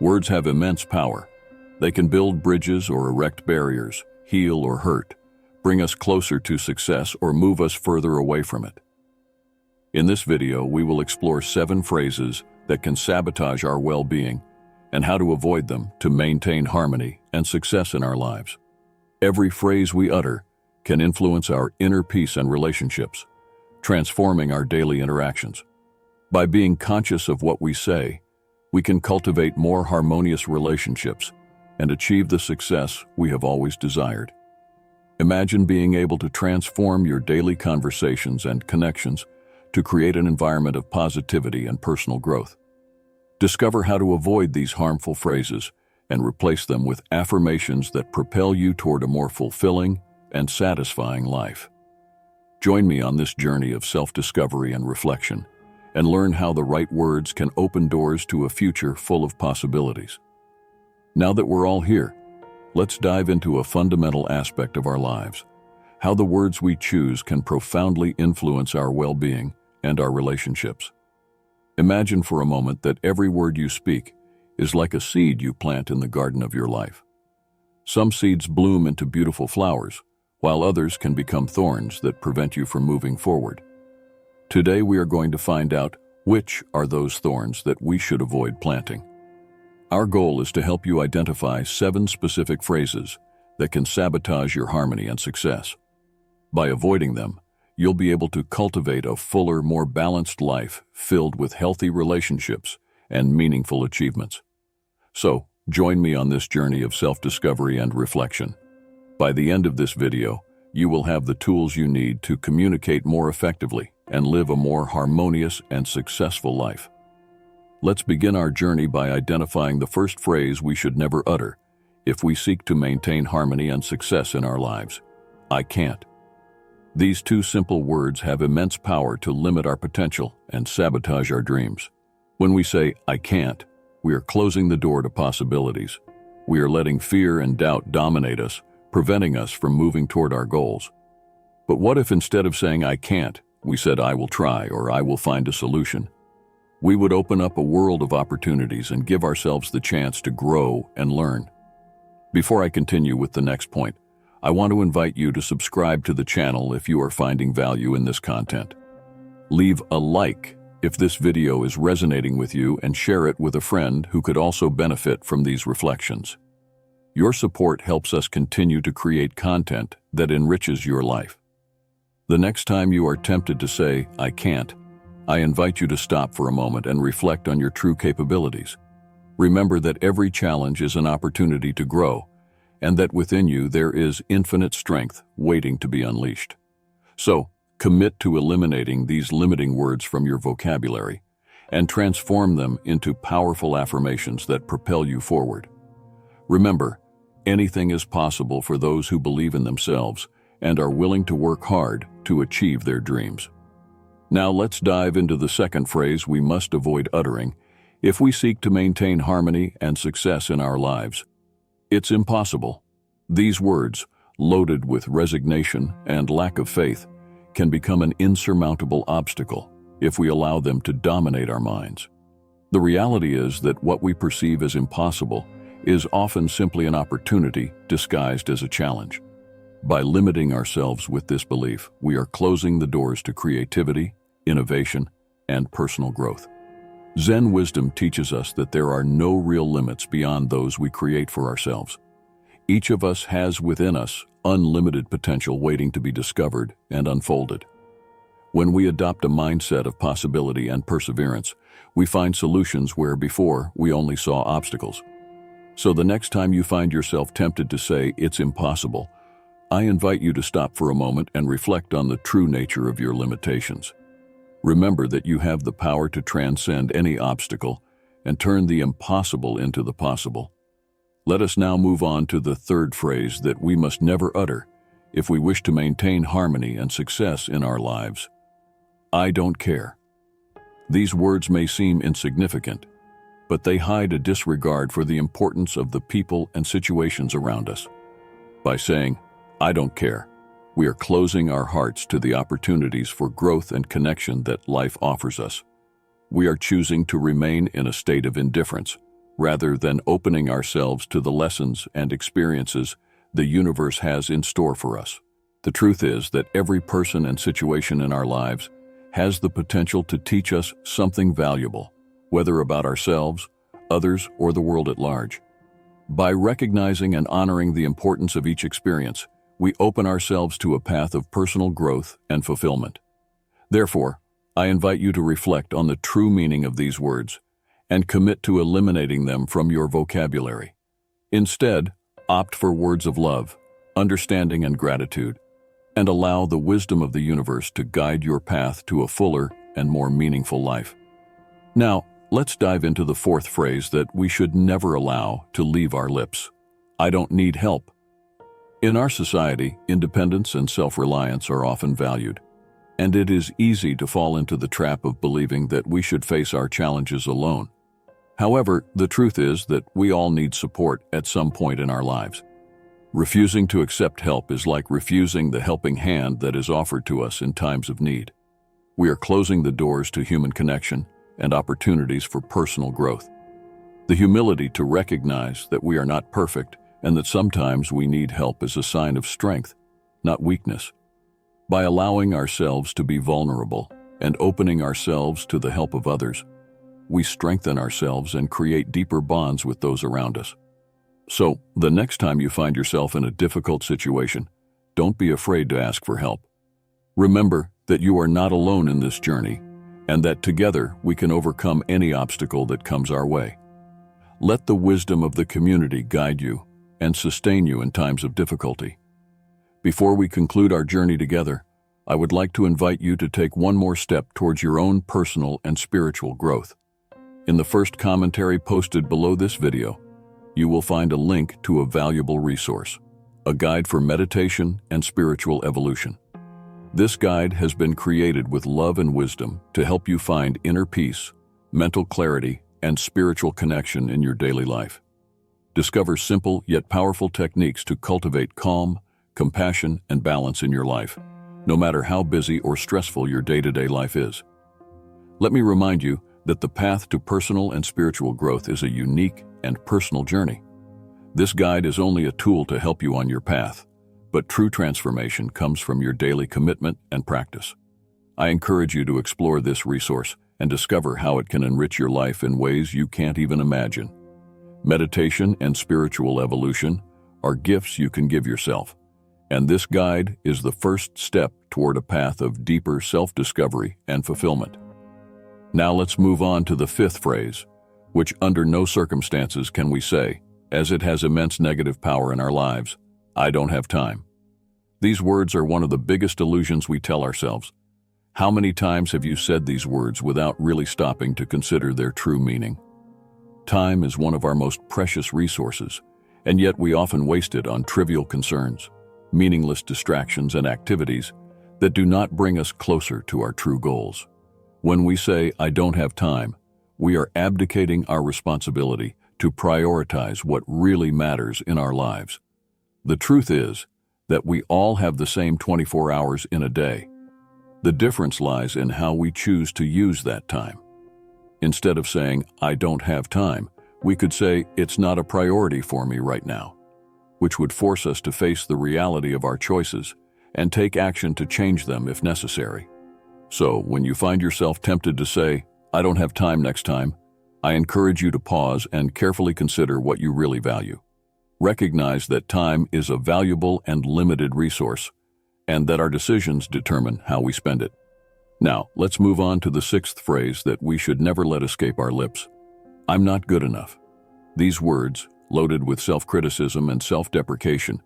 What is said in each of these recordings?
Words have immense power. They can build bridges or erect barriers, heal or hurt, bring us closer to success or move us further away from it. In this video, we will explore 7 phrases that can sabotage our well-being and how to avoid them to maintain harmony and success in our lives. Every phrase we utter can influence our inner peace and relationships, transforming our daily interactions. By being conscious of what we say, we can cultivate more harmonious relationships and achieve the success we have always desired. Imagine being able to transform your daily conversations and connections to create an environment of positivity and personal growth. Discover how to avoid these harmful phrases and replace them with affirmations that propel you toward a more fulfilling and satisfying life. Join me on this journey of self-discovery and reflection, and learn how the right words can open doors to a future full of possibilities. Now that we're all here, let's dive into a fundamental aspect of our lives: how the words we choose can profoundly influence our well-being and our relationships. Imagine for a moment that every word you speak is like a seed you plant in the garden of your life. Some seeds bloom into beautiful flowers, while others can become thorns that prevent you from moving forward. Today we are going to find out which are those thorns that we should avoid planting. Our goal is to help you identify 7 specific phrases that can sabotage your harmony and success. By avoiding them, you'll be able to cultivate a fuller, more balanced life filled with healthy relationships and meaningful achievements. So, join me on this journey of self-discovery and reflection. By the end of this video, you will have the tools you need to communicate more effectively and live a more harmonious and successful life. Let's begin our journey by identifying the first phrase we should never utter if we seek to maintain harmony and success in our lives: I can't. These 2 simple words have immense power to limit our potential and sabotage our dreams. When we say, I can't, we are closing the door to possibilities. We are letting fear and doubt dominate us, preventing us from moving toward our goals. But what if instead of saying, I can't, we said, I will try, or I will find a solution? We would open up a world of opportunities and give ourselves the chance to grow and learn. Before I continue with the next point, I want to invite you to subscribe to the channel if you are finding value in this content. Leave a like if this video is resonating with you, and share it with a friend who could also benefit from these reflections. Your support helps us continue to create content that enriches your life. The next time you are tempted to say, I can't, I invite you to stop for a moment and reflect on your true capabilities. Remember that every challenge is an opportunity to grow, and that within you there is infinite strength waiting to be unleashed. So, commit to eliminating these limiting words from your vocabulary and transform them into powerful affirmations that propel you forward. Remember, anything is possible for those who believe in themselves and are willing to work hard to achieve their dreams. Now let's dive into the second phrase we must avoid uttering if we seek to maintain harmony and success in our lives: it's impossible. These words, loaded with resignation and lack of faith, can become an insurmountable obstacle if we allow them to dominate our minds. The reality is that what we perceive as impossible is often simply an opportunity disguised as a challenge. By limiting ourselves with this belief, we are closing the doors to creativity, innovation, and personal growth. Zen Wisdom teaches us that there are no real limits beyond those we create for ourselves. Each of us has within us unlimited potential waiting to be discovered and unfolded. When we adopt a mindset of possibility and perseverance, we find solutions where before we only saw obstacles. So the next time you find yourself tempted to say, it's impossible, I invite you to stop for a moment and reflect on the true nature of your limitations. Remember that you have the power to transcend any obstacle and turn the impossible into the possible. Let us now move on to the third phrase that we must never utter if we wish to maintain harmony and success in our lives: I don't care. These words may seem insignificant, but they hide a disregard for the importance of the people and situations around us. By saying, I don't care, we are closing our hearts to the opportunities for growth and connection that life offers us. We are choosing to remain in a state of indifference, rather than opening ourselves to the lessons and experiences the universe has in store for us. The truth is that every person and situation in our lives has the potential to teach us something valuable, whether about ourselves, others, or the world at large. By recognizing and honoring the importance of each experience, we open ourselves to a path of personal growth and fulfillment. Therefore, I invite you to reflect on the true meaning of these words and commit to eliminating them from your vocabulary. Instead, opt for words of love, understanding, and gratitude, and allow the wisdom of the universe to guide your path to a fuller and more meaningful life. Now, let's dive into the fourth phrase that we should never allow to leave our lips. I don't need help. In our society, independence and self-reliance are often valued, and it is easy to fall into the trap of believing that we should face our challenges alone. However, the truth is that we all need support at some point in our lives. Refusing to accept help is like refusing the helping hand that is offered to us in times of need. We are closing the doors to human connection and opportunities for personal growth. The humility to recognize that we are not perfect and that sometimes we need help is a sign of strength, not weakness. By allowing ourselves to be vulnerable and opening ourselves to the help of others, we strengthen ourselves and create deeper bonds with those around us. So, the next time you find yourself in a difficult situation, don't be afraid to ask for help. Remember that you are not alone in this journey, and that together we can overcome any obstacle that comes our way. Let the wisdom of the community guide you and sustain you in times of difficulty. Before we conclude our journey together, I would like to invite you to take one more step towards your own personal and spiritual growth. In the first commentary posted below this video, you will find a link to a valuable resource, a guide for meditation and spiritual evolution. This guide has been created with love and wisdom to help you find inner peace, mental clarity, and spiritual connection in your daily life. Discover simple yet powerful techniques to cultivate calm, compassion, and balance in your life, no matter how busy or stressful your day-to-day life is. Let me remind you that the path to personal and spiritual growth is a unique and personal journey. This guide is only a tool to help you on your path, but true transformation comes from your daily commitment and practice. I encourage you to explore this resource and discover how it can enrich your life in ways you can't even imagine. Meditation and spiritual evolution are gifts you can give yourself, and this guide is the first step toward a path of deeper self-discovery and fulfillment. Now let's move on to the fifth phrase, which under no circumstances can we say, as it has immense negative power in our lives: I don't have time. These words are one of the biggest illusions we tell ourselves. How many times have you said these words without really stopping to consider their true meaning? Time is one of our most precious resources, and yet we often waste it on trivial concerns, meaningless distractions, and activities that do not bring us closer to our true goals. When we say, I don't have time, we are abdicating our responsibility to prioritize what really matters in our lives. The truth is that we all have the same 24 hours in a day. The difference lies in how we choose to use that time. Instead of saying, I don't have time, we could say, it's not a priority for me right now, which would force us to face the reality of our choices and take action to change them if necessary. So, when you find yourself tempted to say, I don't have time next time, I encourage you to pause and carefully consider what you really value. Recognize that time is a valuable and limited resource, and that our decisions determine how we spend it. Now, let's move on to the sixth phrase that we should never let escape our lips. I'm not good enough. These words, loaded with self-criticism and self-deprecation,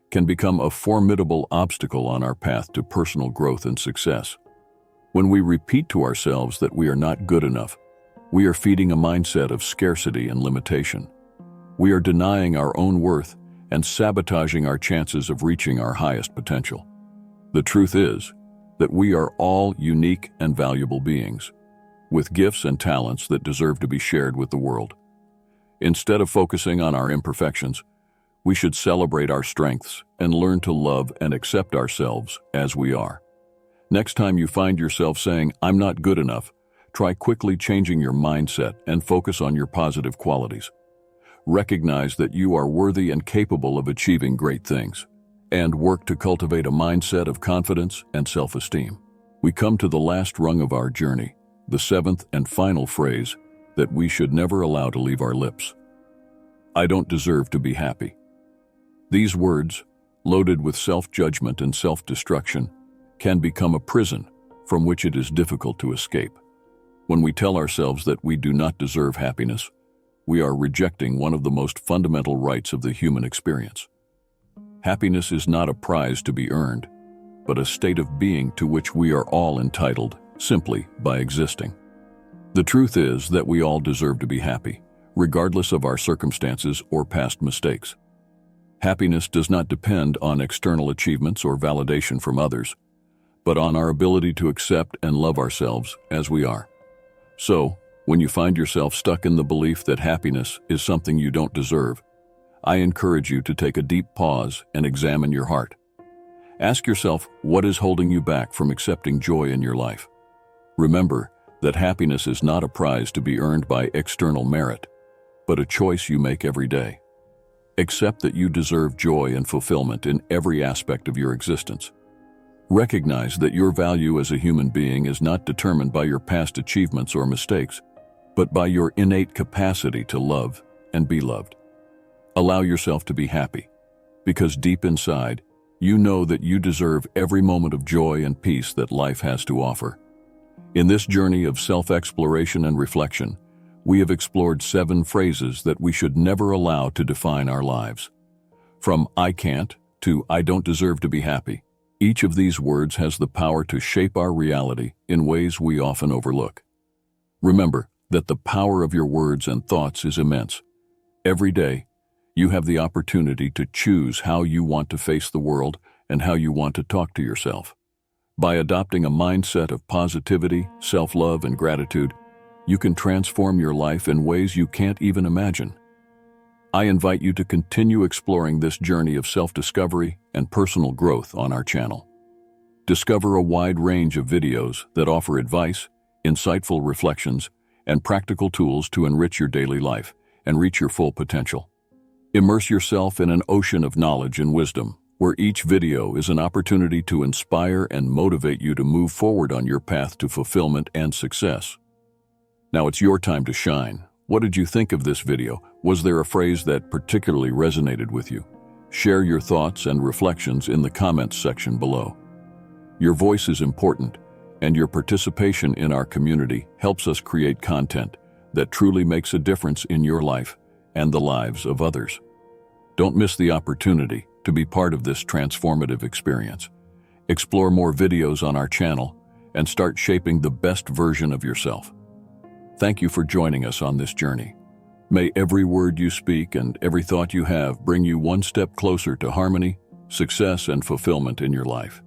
can become a formidable obstacle on our path to personal growth and success. When we repeat to ourselves that we are not good enough, we are feeding a mindset of scarcity and limitation. We are denying our own worth and sabotaging our chances of reaching our highest potential. The truth is that we are all unique and valuable beings, with gifts and talents that deserve to be shared with the world. Instead of focusing on our imperfections, we should celebrate our strengths and learn to love and accept ourselves as we are. Next time you find yourself saying, I'm not good enough, try quickly changing your mindset and focus on your positive qualities. Recognize that you are worthy and capable of achieving great things, and work to cultivate a mindset of confidence and self-esteem. We come to the last rung of our journey, the seventh and final phrase that we should never allow to leave our lips. I don't deserve to be happy. These words, loaded with self-judgment and self-destruction, can become a prison from which it is difficult to escape. When we tell ourselves that we do not deserve happiness, we are rejecting one of the most fundamental rights of the human experience. Happiness is not a prize to be earned, but a state of being to which we are all entitled simply by existing. The truth is that we all deserve to be happy, regardless of our circumstances or past mistakes. Happiness does not depend on external achievements or validation from others, but on our ability to accept and love ourselves as we are. So, when you find yourself stuck in the belief that happiness is something you don't deserve, I encourage you to take a deep pause and examine your heart. Ask yourself what is holding you back from accepting joy in your life. Remember that happiness is not a prize to be earned by external merit, but a choice you make every day. Accept that you deserve joy and fulfillment in every aspect of your existence. Recognize that your value as a human being is not determined by your past achievements or mistakes, but by your innate capacity to love and be loved. Allow yourself to be happy, because deep inside, you know that you deserve every moment of joy and peace that life has to offer. In this journey of self-exploration and reflection, we have explored 7 phrases that we should never allow to define our lives. From "I can't" to "I don't deserve to be happy," each of these words has the power to shape our reality in ways we often overlook. Remember that the power of your words and thoughts is immense. Every day, you have the opportunity to choose how you want to face the world and how you want to talk to yourself. By adopting a mindset of positivity, self-love, and gratitude, you can transform your life in ways you can't even imagine. I invite you to continue exploring this journey of self-discovery and personal growth on our channel. Discover a wide range of videos that offer advice, insightful reflections, and practical tools to enrich your daily life and reach your full potential. Immerse yourself in an ocean of knowledge and wisdom, where each video is an opportunity to inspire and motivate you to move forward on your path to fulfillment and success. Now it's your time to shine. What did you think of this video? Was there a phrase that particularly resonated with you? Share your thoughts and reflections in the comments section below. Your voice is important, and your participation in our community helps us create content that truly makes a difference in your life and the lives of others. Don't miss the opportunity to be part of this transformative experience. Explore more videos on our channel and start shaping the best version of yourself. Thank you for joining us on this journey. May every word you speak and every thought you have bring you one step closer to harmony, success, and fulfillment in your life.